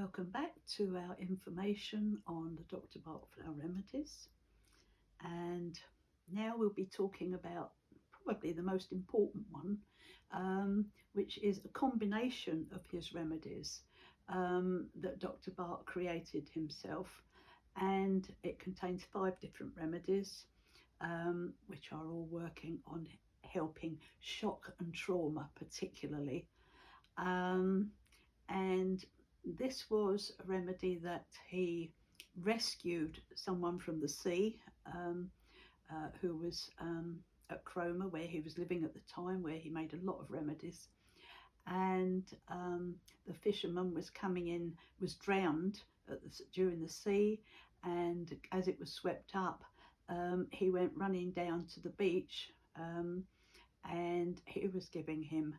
Welcome back to our information on the Dr. Bart Flower remedies, and now we'll be talking about probably the most important one, which is a combination of his remedies that Dr. Bart created himself, and it contains 5 different remedies which are all working on helping shock and trauma particularly. And this was a remedy that he rescued someone from the sea who was at Cromer, where he was living at the time, where he made a lot of remedies. And the fisherman was coming in, was drowned during the sea, and as it was swept up, he went running down to the beach, and he was giving him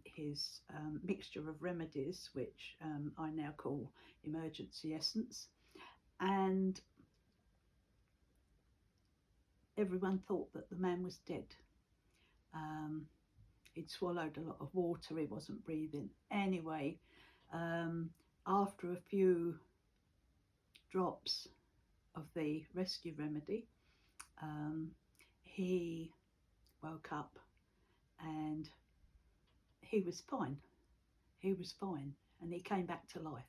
his mixture of remedies, which I now call emergency essence, and everyone thought that the man was dead. He'd swallowed a lot of water, he wasn't breathing. Anyway, after a few drops of the rescue remedy, he woke up and he was fine. He was fine, and he came back to life.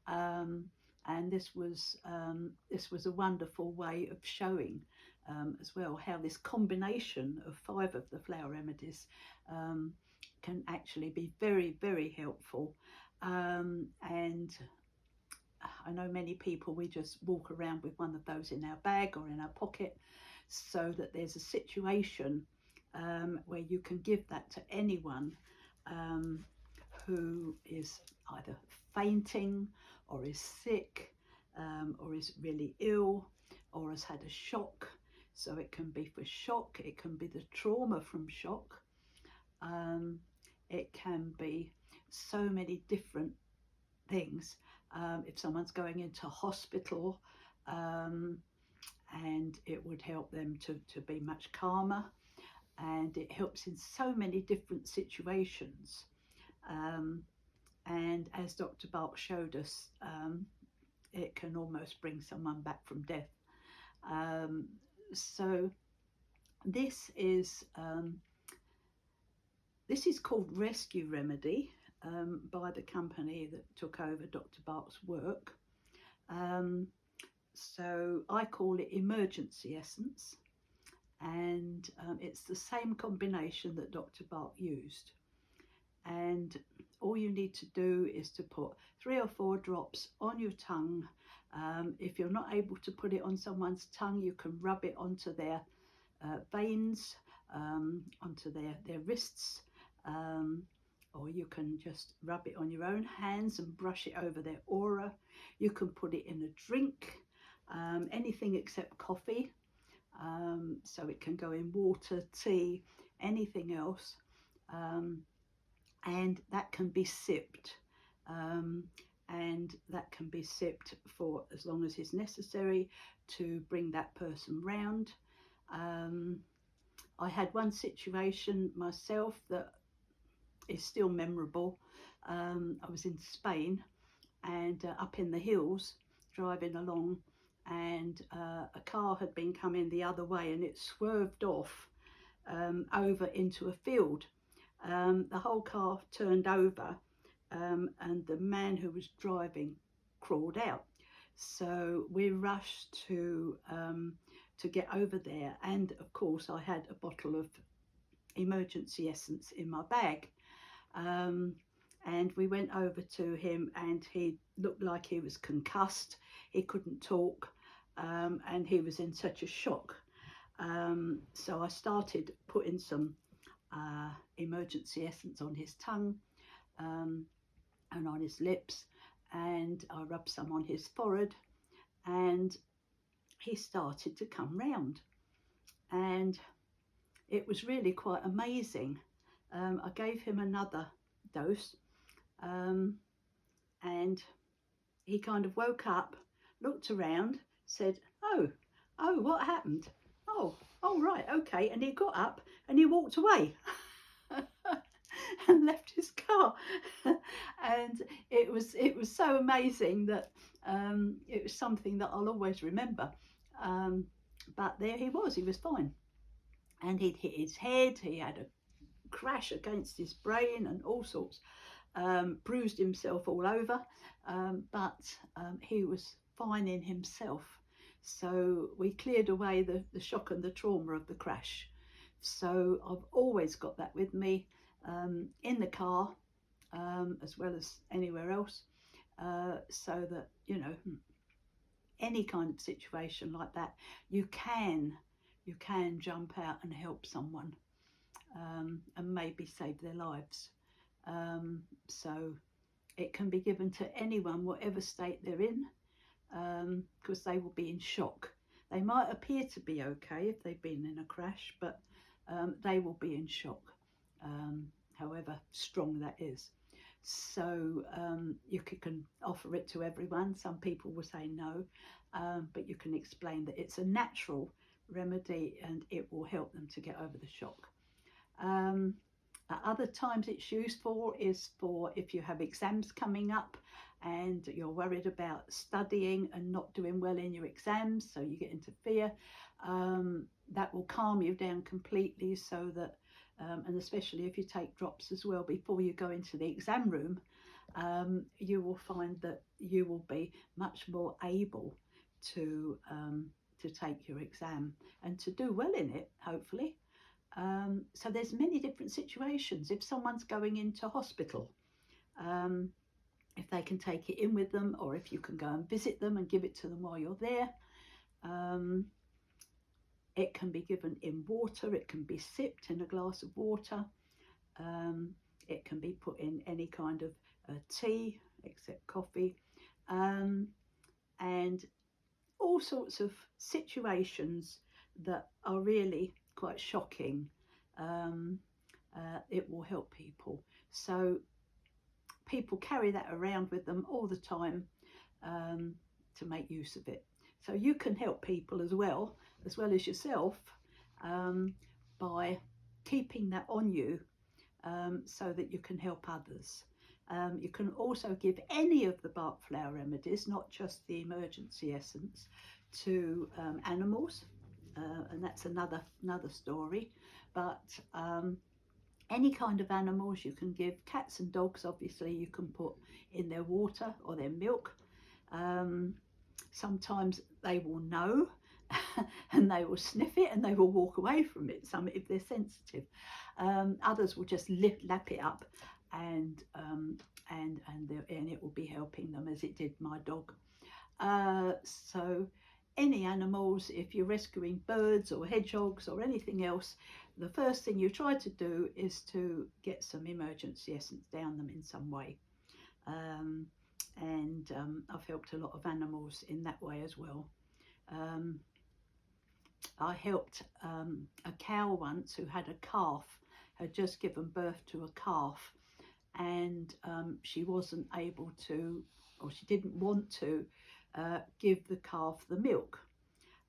And this was a wonderful way of showing as well how this combination of 5 of the flower remedies can actually be very, very helpful. And I know many people, we just walk around with one of those in our bag or in our pocket, so that there's a situation where you can give that to anyone who is either fainting or is sick or is really ill or has had a shock. So it can be for shock, it can be the trauma from shock, it can be so many different things. If someone's going into hospital, and it would help them to be much calmer, and it helps in so many different situations. And as Dr. Bart showed us, it can almost bring someone back from death. So this is called Rescue Remedy by the company that took over Dr. Bart's work. So I call it Emergency Essence, and it's the same combination that Dr. Bart used. And all you need to do is to put 3 or 4 drops on your tongue. If you're not able to put it on someone's tongue, you can rub it onto their veins, onto their wrists, or you can just rub it on your own hands and brush it over their aura. You can put it in a drink, anything except coffee. So it can go in water, tea, anything else. And that can be sipped, and that can be sipped for as long as is necessary to bring that person round. I had one situation myself that is still memorable. I was in Spain and up in the hills driving along, and a car had been coming the other way, and it swerved off over into a field. The whole car turned over, and the man who was driving crawled out. So we rushed to get over there, and of course I had a bottle of emergency essence in my bag. And we went over to him, and he looked like he was concussed. He couldn't talk, and he was in such a shock. So I started putting some emergency essence on his tongue and on his lips, and I rubbed some on his forehead, and he started to come round, and it was really quite amazing. I gave him another dose, and he kind of woke up, looked around, said, oh, what happened? Oh, right, okay. And he got up and he walked away. and left his car. And it was so amazing that it was something that I'll always remember. Um, but there he was fine. And he'd hit his head, he had a crash against his brain and all sorts, bruised himself all over, but he was fine in himself. So we cleared away the shock and the trauma of the crash. So I've always got that with me, in the car, as well as anywhere else, so that, you know, any kind of situation like that, you can jump out and help someone, and maybe save their lives. So it can be given to anyone, whatever state they're in, because they will be in shock. They might appear to be okay if they've been in a crash, but they will be in shock, however strong that is. So you can offer it to everyone. Some people will say no, but you can explain that it's a natural remedy and it will help them to get over the shock. At other times it's used for is for if you have exams coming up and you're worried about studying and not doing well in your exams, so you get into fear. That will calm you down completely, so that, and especially if you take drops as well before you go into the exam room, you will find that you will be much more able to take your exam and to do well in it, hopefully. So there's many different situations. If someone's going into hospital, if they can take it in with them, or if you can go and visit them and give it to them while you're there. It can be given in water, it can be sipped in a glass of water, it can be put in any kind of tea except coffee, and all sorts of situations that are really quite shocking. It will help people. So people carry that around with them all the time, to make use of it. So you can help people as well as yourself, by keeping that on you, so that you can help others. You can also give any of the Bach flower remedies, not just the emergency essence, to animals, and that's another story. But any kind of animals you can give. Cats and dogs, obviously, you can put in their water or their milk. Sometimes they will know and they will sniff it and they will walk away from it, some if they're sensitive. Others will just lap it up, and it will be helping them, as it did my dog. So any animals, if you're rescuing birds or hedgehogs or anything else, the first thing you try to do is to get some emergency essence down them in some way. I've helped a lot of animals in that way as well. I helped a cow once who had a calf, had just given birth to a calf, and she wasn't able to, or she didn't want to, give the calf the milk.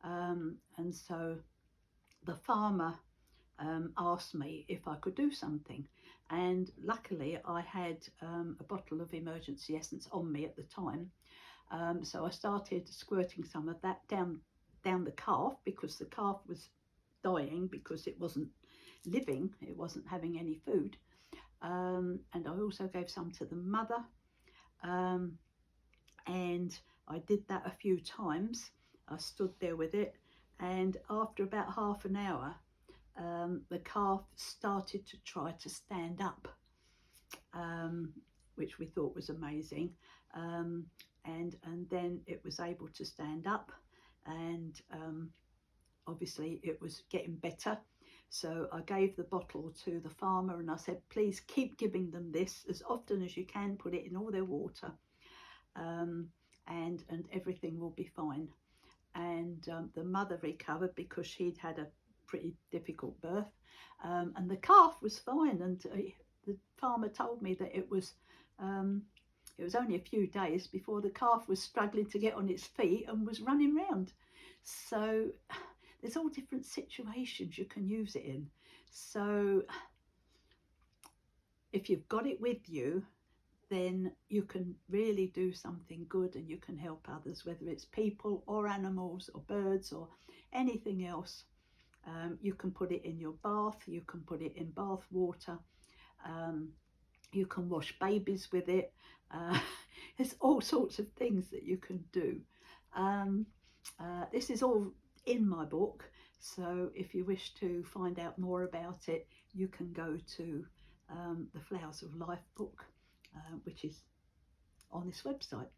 And so the farmer asked me if I could do something, and luckily I had a bottle of emergency essence on me at the time, so I started squirting some of that down the calf, because the calf was dying because it wasn't living, it wasn't having any food, and I also gave some to the mother, and I did that a few times. I stood there with it, and after about half an hour, the calf started to try to stand up, which we thought was amazing, and then it was able to stand up, and obviously it was getting better. So I gave the bottle to the farmer and I said, please keep giving them this as often as you can, put it in all their water, and everything will be fine. And the mother recovered because she'd had a pretty difficult birth, and the calf was fine, and the farmer told me that it was only a few days before the calf was struggling to get on its feet and was running around. So there's all different situations you can use it in. So if you've got it with you, then you can really do something good and you can help others, whether it's people or animals or birds or anything else. You can put it in your bath, you can put it in bath water, um, you can wash babies with it. Uh, there's all sorts of things that you can do. Um, this is all in my book, so if you wish to find out more about it, you can go to the Flowers of Life book, which is on this website.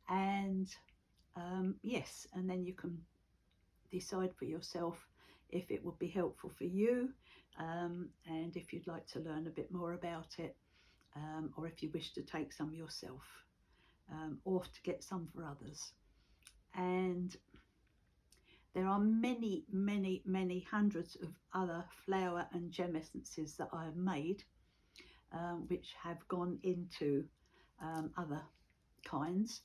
And yes, and then you can decide for yourself if it would be helpful for you, and if you'd like to learn a bit more about it, or if you wish to take some yourself, or to get some for others. And there are many, many, many hundreds of other flower and gem essences that I have made, which have gone into other kinds.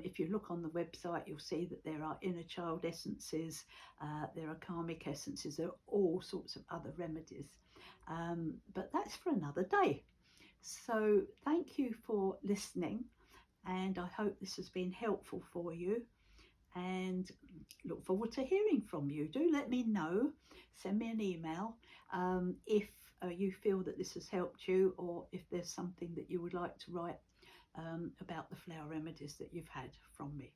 If you look on the website, you'll see that there are inner child essences, there are karmic essences, there are all sorts of other remedies. But that's for another day. So thank you for listening, and I hope this has been helpful for you, and look forward to hearing from you. Do let me know, send me an email if you feel that this has helped you, or if there's something that you would like to write about the flower remedies that you've had from me.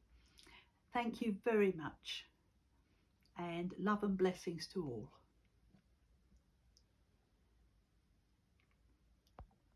Thank you very much, and love and blessings to all.